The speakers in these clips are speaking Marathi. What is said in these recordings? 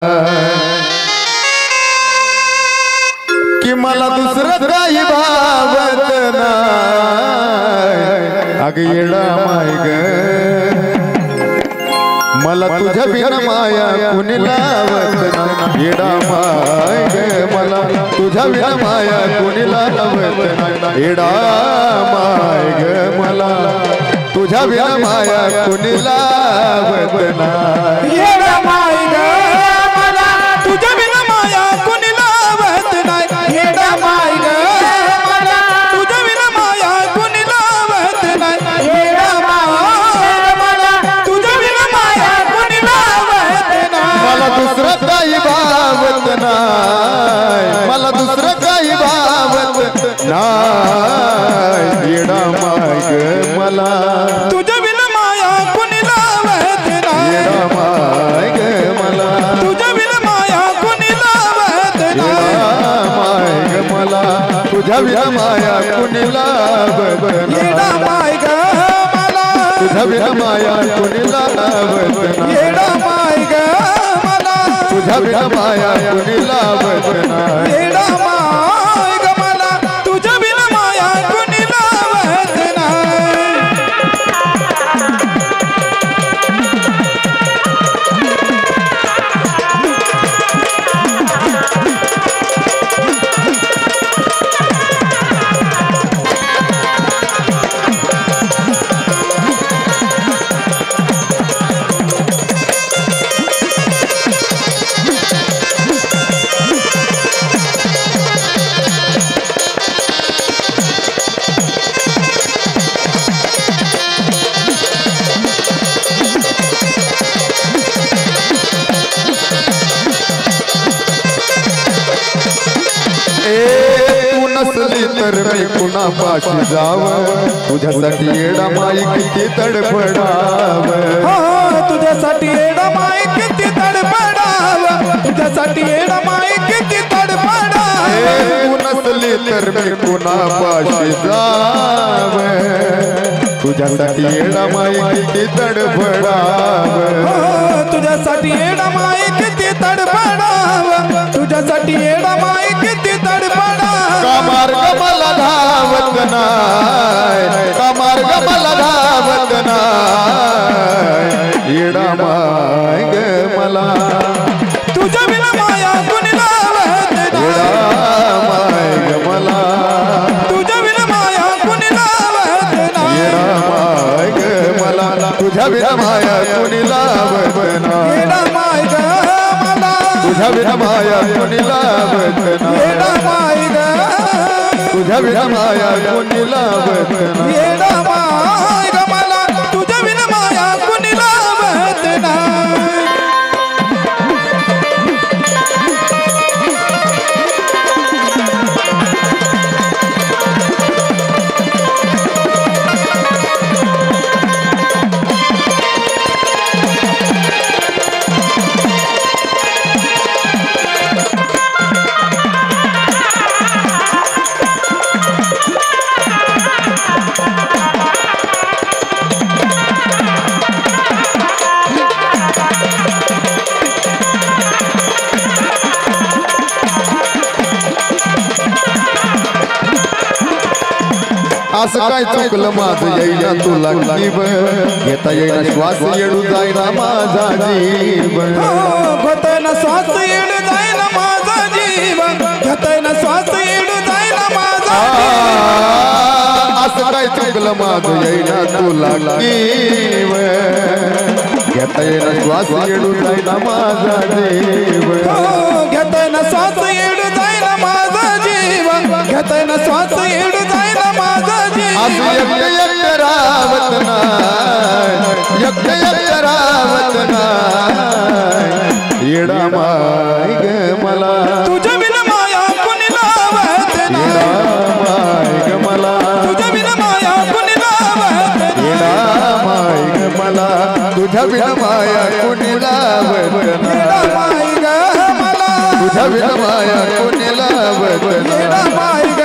कि मला दुसरं काही भावत नाही अग येडा माय ग मला तुझ्या बिन माया कुणी लावत नाही येडा माय ग मला तुझ्या बिन माया कुणी लावत नाही येडा माय ग मला तुझ्या बिन माया कुणी लावत नाही येडा माय ग मला तुझ्या बिन माया कुणी लावत नाही येडा माय ग मला तुझ्या बिन माया कुणी लावत नाही येडा माय मला तुझ्या बिन माया कुणी लावत नाही मला दुसरं काही भावत नाही मला दुसरं काही भावत नाही येडा माय ग मला तुझ्या बिन माया कुणी लावत नाही येडा माय ग मला तुझ्या बिन माया कुणी लावत येडा नाही माय ग मला तुझ्या बिन माया कुणी लावत येडा नाही माय ग मला तुझ्या बिन माया कुणी लावत नाही येडा माय ग मला तुझ्या बिन माया कुणी लावत नाही येडा माय ग मला तुझ्या बिन माया कुणी लावत नाही तू नसली तर मी कुणा पाशी जाव तुझ्यासाठी येडा माई किती तडफडाव हो तुझ्यासाठी येडा माय किती तडपडाव तुझ्यासाठी येडा माय किती तडपडाव तू नसली तर मी कुणा पाशी जाव तुझ्यासाठी येडा माई किती तडफडाव हो तुझ्यासाठी येडा माय किती तडपडाव तुझ्यासाठी येडा माय किती तडपडाव का मार्ग मला धावत नाही का मार्ग मला धावत नाही येडा माय ग मला तुझ्या बिन माया कुणी लावत येडा नाही माय ग मला तुझ्या बिन माया कुणी लावत नाही येडा माय ग मला तुझ्या बिन माया कुणी लावत नाही येडा माय ग मला तुझ्या बिन माया कुणी लावत नाही येडा माय ग तुझ्या बिन माया कुणी लावत नाही येडा माय ग मला तुझ्या बिन माया कुणी लावत नाही असं काय चुकलं माझं येईना तुला जीव घेता येईना श्वास येडू जाईना माझा जीव घेताना श्वास येड जाईना माझा जीव घेताना श्वास येड जाईना माझा असं काय चुकलं माझं येईना तुला जीव घेता येईना श्वास येडू जाईना माझा जीव घेताना श्वास येड जाईना माझा जीव घेताना श्वास येड जाईना माझा असं जीव एकटं एकटं राहत नाही एकटं एकटं राहत नाही येडा माय ग मला तुझ्या बिन माया कुणी लावत येडा नाही माय ग मला तुझ्या बिन माया कुणी लावत येडा माय ग मला तुझ्या बिन माया कुणी लावत नाही येडा माय ग मला तुझ्या बिन माया कुणी लावत येडा नाही माय ग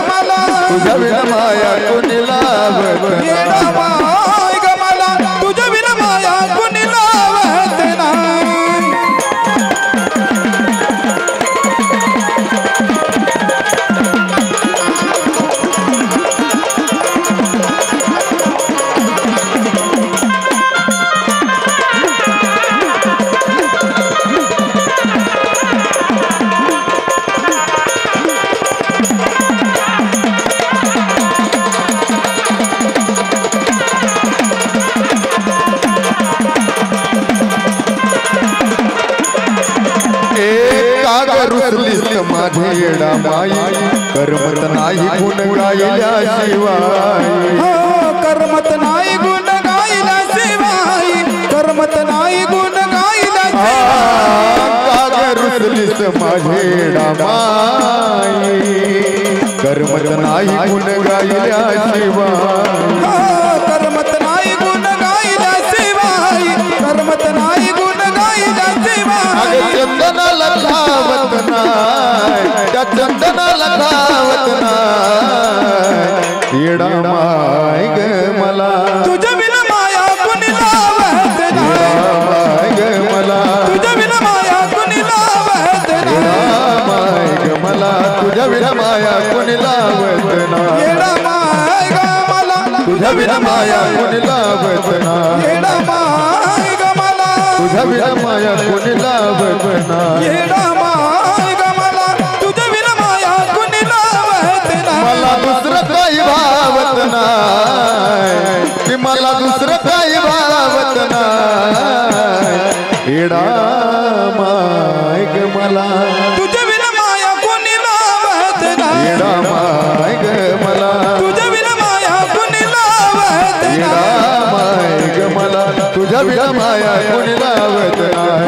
मला तुझ्या बिन माया कुणी लावत येडा नाही माय ग मला तुझ्या बिन माया कुणी लावत नाही रुसलीस माझे येडा माई करमत नाही गुण गायल्याशिवाय हो करमत नाही गुण गायल्याशिवाय करमत नाही गुण गायल्याशिवाय रुसलीस माझे येडा माई करमत नाही गुण गायल्याशिवाय करमत नाही गुण गायल्याशिवाय करमत नाही गुण गायल्याशिवाय चंदनाला खावत नाही त्या चंदनाला खावत नाही येडा माय ग मला तुझ्या बिना माया कुणी लावत नाही माय ग मला तुझ्या बिना माया कुणी लावत नाही माय ग मला तुझ्या विना माया कोणी लावत नाही येडा माय ग मला तुझ्या विना माया कोणी लावत नाही येडा माय ग मला तुझ्या विना माया कोणी लावत नाही येडा माय ग मला तुझ्या बिना माया कुणी लावत नाही मला दुसरं काही भावत नाही की मला दुसरं काही भावत नाही येडा माय ग मला तुझ्या बिना माया कुणी लावत नाही येडा माय ग मला तुझ्या बिना माया कुणी लावत येडा नाही माय ग मला तुझ्या विना माया कोणी लावत नाही